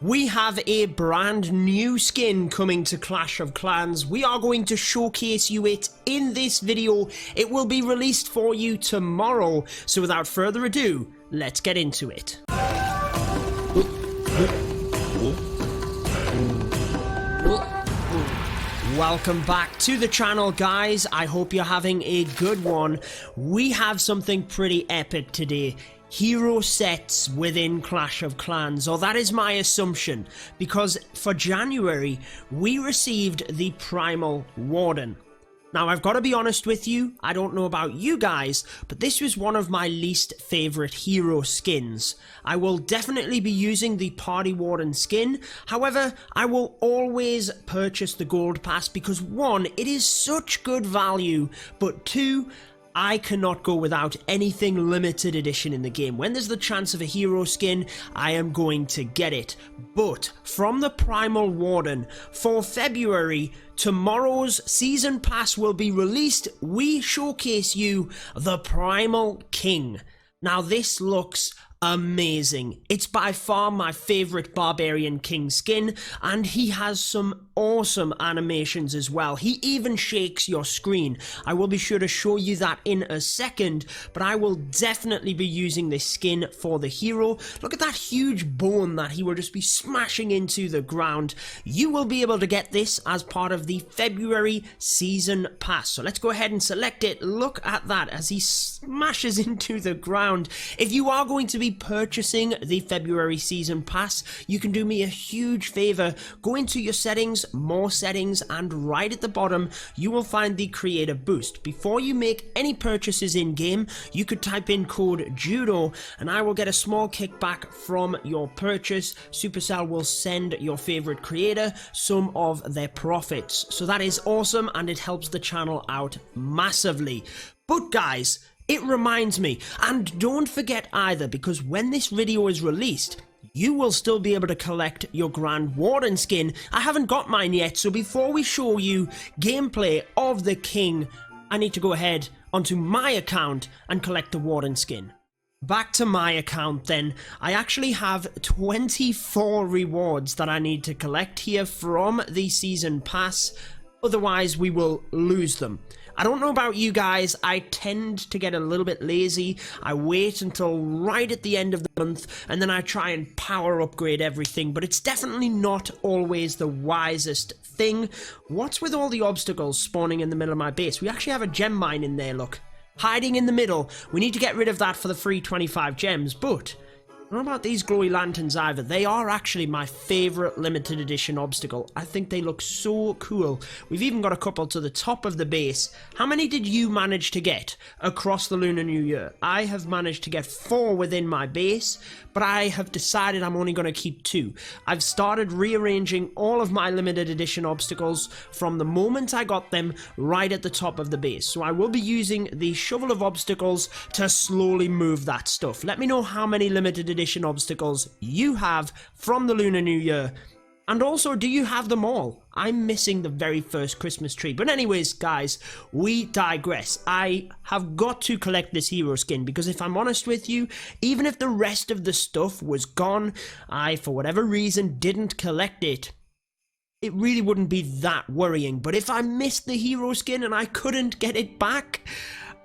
We have a brand new skin coming to Clash of Clans. We are going to showcase you it in this video. It will be released for you tomorrow. So without further ado, let's get into it. Welcome back to the channel, guys. I hope you're having a good one. We have something pretty epic today. Hero sets within Clash of Clans, or that is my assumption, because for January we received the Primal Warden. Now I've got to be honest with you, I don't know about you guys, but this was one of my least favourite hero skins. I will definitely be using the Party Warden skin, however I will always purchase the Gold Pass because one, it is such good value, but two, I cannot go without anything limited edition in the game. When there's the chance of a hero skin, I am going to get it. But from the Primal Warden, for February, tomorrow's season pass will be released. We showcase you the Primal King. Now this looks amazing. It's by far my favourite Barbarian King skin, and he has some awesome animations as well. He even shakes your screen. I will be sure to show you that in a second, but I will definitely be using this skin for the hero. Look at that huge bone that he will just be smashing into the ground. You will be able to get this as part of the February season pass. So let's go ahead and select it. Look at that as he smashes into the ground. If you are going to be purchasing the February season pass, you can do me a huge favor. Go into your settings, more settings, and right at the bottom you will find the creator boost. Before you make any purchases in game, you could type in code Judo and I will get a small kickback from your purchase. Supercell will send your favorite creator some of their profits. So that is awesome and it helps the channel out massively. But guys, it reminds me, and don't forget either, because when this video is released, you will still be able to collect your Grand Warden skin. I haven't got mine yet, so before we show you gameplay of the King, I need to go ahead onto my account and collect the Warden skin. Back to my account then, I actually have 24 rewards that I need to collect here from the Season Pass, otherwise we will lose them. I don't know about you guys, I tend to get a little bit lazy. I wait until right at the end of the month and then I try and power upgrade everything, but it's definitely not always the wisest thing. What's with all the obstacles spawning in the middle of my base? We actually have a gem mine in there, look. Hiding in the middle. We need to get rid of that for the free 25 gems, but I don't know about these glowy lanterns either. They are actually my favourite limited edition obstacle. I think they look so cool. We've even got a couple to the top of the base. How many did you manage to get across the Lunar New Year? I have managed to get 4 within my base, but I have decided I'm only going to keep 2. I've started rearranging all of my limited edition obstacles from the moment I got them right at the top of the base. So I will be using the shovel of obstacles to slowly move that stuff. Let me know how many limited edition obstacles you have from the Lunar New Year, and also do you have them all? I'm missing the very first Christmas tree, but anyways guys, we digress. I have got to collect this hero skin because if I'm honest with you, even if the rest of the stuff was gone, I for whatever reason didn't collect it, it really wouldn't be that worrying. But if I missed the hero skin and I couldn't get it back,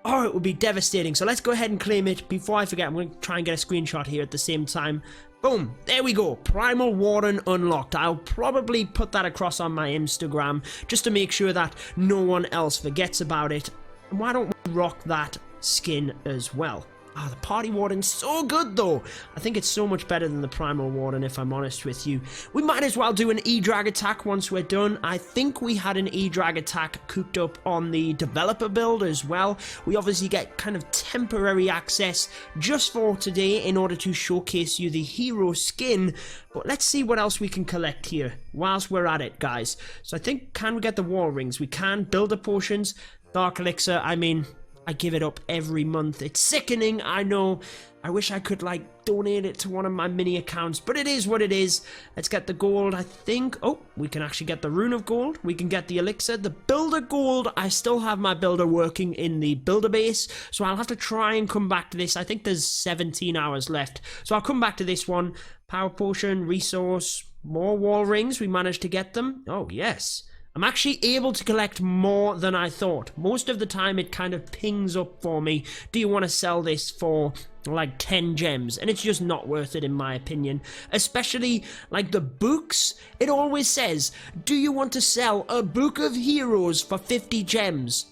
oh, it would be devastating. So let's go ahead and claim it. Before I forget, I'm going to try and get a screenshot here at the same time. Boom, there we go. Primal Warden unlocked. I'll probably put that across on my Instagram just to make sure that no one else forgets about it. And why don't we rock that skin as well? Ah, the Party Warden's so good though. I think it's so much better than the Primal Warden if I'm honest with you. We might as well do an E-Drag attack once we're done. I think we had an E-Drag attack cooked up on the developer build as well. We obviously get kind of temporary access just for today in order to showcase you the hero skin. But let's see what else we can collect here whilst we're at it, guys. So I think, can we get the wall rings? We can. Builder potions, Dark Elixir, I mean, I give it up every month. It's sickening, I know. I wish I could, like, donate it to one of my mini accounts, but it is what it is. Let's get the gold, I think. Oh, we can actually get the Rune of Gold. We can get the Elixir. The Builder Gold, I still have my Builder working in the Builder base, so I'll have to try and come back to this. I think there's 17 hours left, so I'll come back to this one. Power potion, resource, more wall rings. We managed to get them. Oh, yes. I'm actually able to collect more than I thought. Most of the time it kind of pings up for me, do you want to sell this for like 10 gems? And it's just not worth it in my opinion. Especially like the books, it always says, do you want to sell a book of heroes for 50 gems?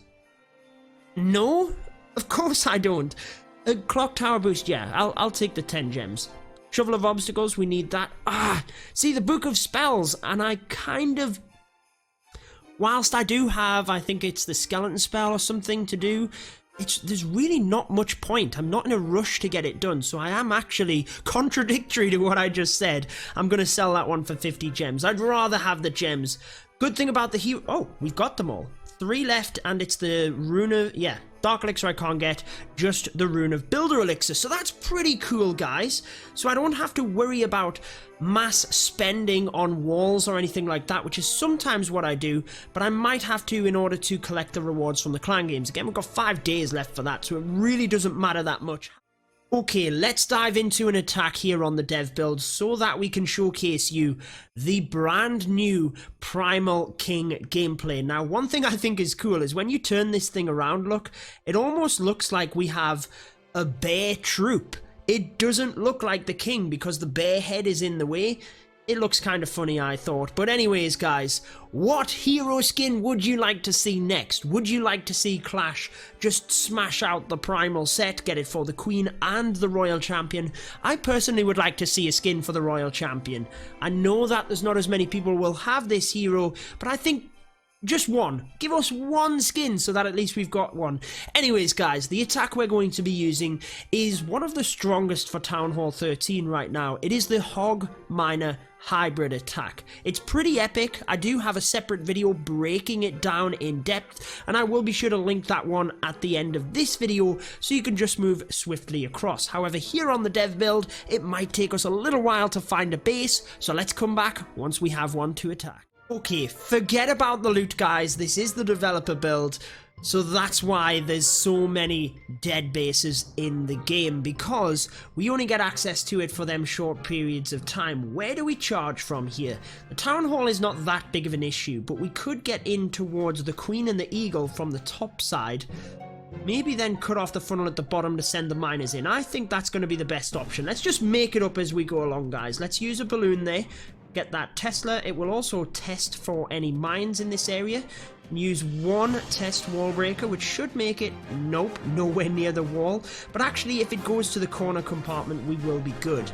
No, of course I don't. A clock tower boost, yeah, I'll take the 10 gems. Shovel of obstacles, we need that. See, the book of spells, and I kind of... Whilst I do have, I think it's the skeleton spell or something to do, there's really not much point. I'm not in a rush to get it done, so I am actually contradictory to what I just said. I'm going to sell that one for 50 gems. I'd rather have the gems. Good thing about the hero... Oh, we've got them all. 3 left, and it's the rune of... Yeah, Dark Elixir I can't get, just the rune of Builder Elixir. So that's pretty cool, guys. So I don't have to worry about mass spending on walls or anything like that, which is sometimes what I do, but I might have to in order to collect the rewards from the clan games. Again, we've got 5 days left for that, so it really doesn't matter that much. Okay, let's dive into an attack here on the dev build so that we can showcase you the brand new Primal King gameplay. Now, one thing I think is cool is when you turn this thing around, look, it almost looks like we have a bear troop. It doesn't look like the king because the bear head is in the way. It looks kind of funny, I thought. But anyways, guys, what hero skin would you like to see next? Would you like to see Clash just smash out the Primal set, get it for the Queen and the Royal Champion? I personally would like to see a skin for the Royal Champion. I know that there's not as many people will have this hero, but I think just one. Give us one skin so that at least we've got one. Anyways, guys, the attack we're going to be using is one of the strongest for Town Hall 13 right now. It is the Hog Miner hybrid attack. It's pretty epic. I do have a separate video breaking it down in depth, and I will be sure to link that one at the end of this video so you can just move swiftly across. However, here on the dev build, it might take us a little while to find a base, so let's come back once we have one to attack. Okay, forget about the loot, guys. This is the developer build, so that's why there's so many dead bases in the game, because we only get access to it for them short periods of time. Where do we charge from here? The town hall is not that big of an issue, but we could get in towards the Queen and the Eagle from the top side. Maybe then cut off the funnel at the bottom to send the miners in. I think that's going to be the best option. Let's just make it up as we go along, guys. Let's use a balloon there. Get that Tesla. It will also test for any mines in this area. Use one test wall breaker, which should make it, nope, nowhere near the wall. But actually, if it goes to the corner compartment, we will be good.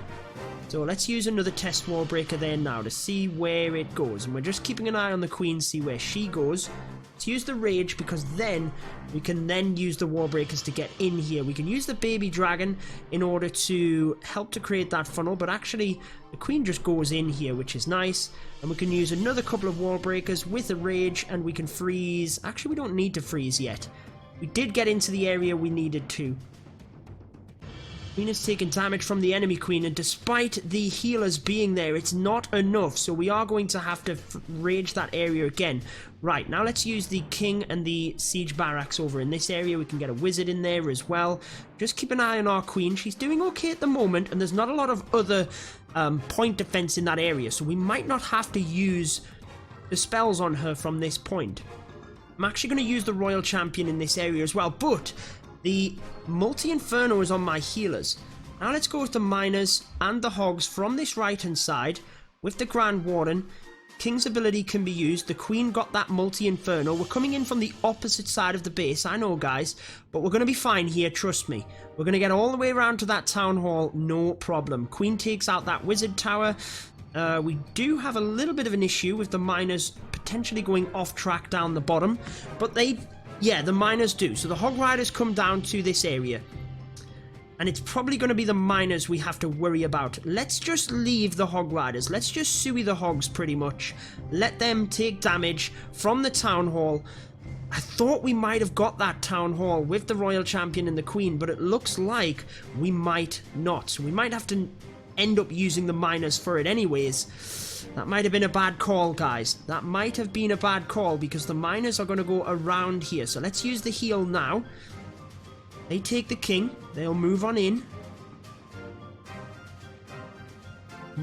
So let's use another test wall breaker there now to see where it goes. And we're just keeping an eye on the Queen, see where she goes. Let's use the Rage, because then we can then use the wall breakers to get in here. We can use the baby dragon in order to help to create that funnel, but actually the Queen just goes in here, which is nice. And we can use another couple of wall breakers with a Rage, and we can freeze. Actually, we don't need to freeze yet. We did get into the area we needed to. Queen has taken damage from the enemy Queen, and despite the healers being there, it's not enough, so we are going to have to rage that area again. Right, now let's use the King and the Siege Barracks over in this area. We can get a Wizard in there as well. Just keep an eye on our Queen. She's doing okay at the moment, and there's not a lot of other point defense in that area, so we might not have to use the spells on her from this point. I'm actually going to use the Royal Champion in this area as well, but the Multi-Inferno is on my healers. Now let's go with the miners and the hogs from this right hand side with the Grand Warden. King's ability can be used. The Queen got that Multi-Inferno. We're coming in from the opposite side of the base, I know, guys, but we're going to be fine here, trust me. We're going to get all the way around to that town hall, no problem. Queen takes out that wizard tower. We do have a little bit of an issue with the miners potentially going off track down the bottom, but yeah, the miners do. So the Hog Riders come down to this area. And it's probably going to be the miners we have to worry about. Let's just leave the Hog Riders. Let's just suey the hogs pretty much. Let them take damage from the Town Hall. I thought we might have got that Town Hall with the Royal Champion and the Queen, but it looks like we might not. So we might have to end up using the miners for it anyways. That might have been a bad call, guys. That might have been a bad call because the miners are going to go around here. So let's use the heal now. They take the King. They'll move on in.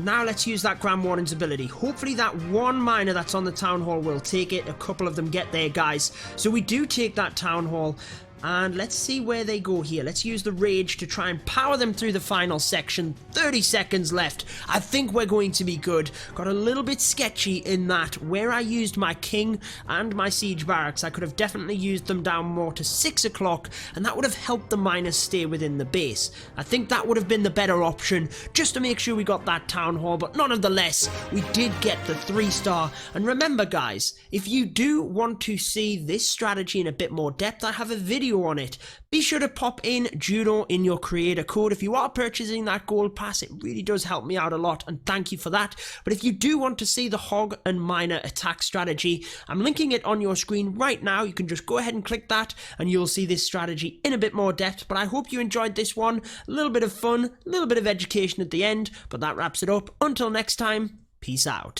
Now let's use that Grand Warden's ability. Hopefully that one miner that's on the Town Hall will take it. A couple of them get there, guys. So we do take that Town Hall. And let's see where they go here. Let's use the rage to try and power them through the final section. 30 seconds left. I think we're going to be good. Got a little bit sketchy in that where I used my king and my siege barracks, I could have definitely used them down more to 6 o'clock, and that would have helped the miners stay within the base. I think that would have been the better option, just to make sure we got that town hall, but nonetheless, we did get the 3-star. And remember, guys, if you do want to see this strategy in a bit more depth, I have a video on it. Be sure to pop in Judo in your creator code if you are purchasing that gold pass. It really does help me out a lot, and thank you for that. But if you do want to see the hog and miner attack strategy, I'm linking it on your screen right now. You can just go ahead and click that and you'll see this strategy in a bit more depth. But I hope you enjoyed this one. A little bit of fun, a little bit of education at the end, but that wraps it up. Until next time, peace out.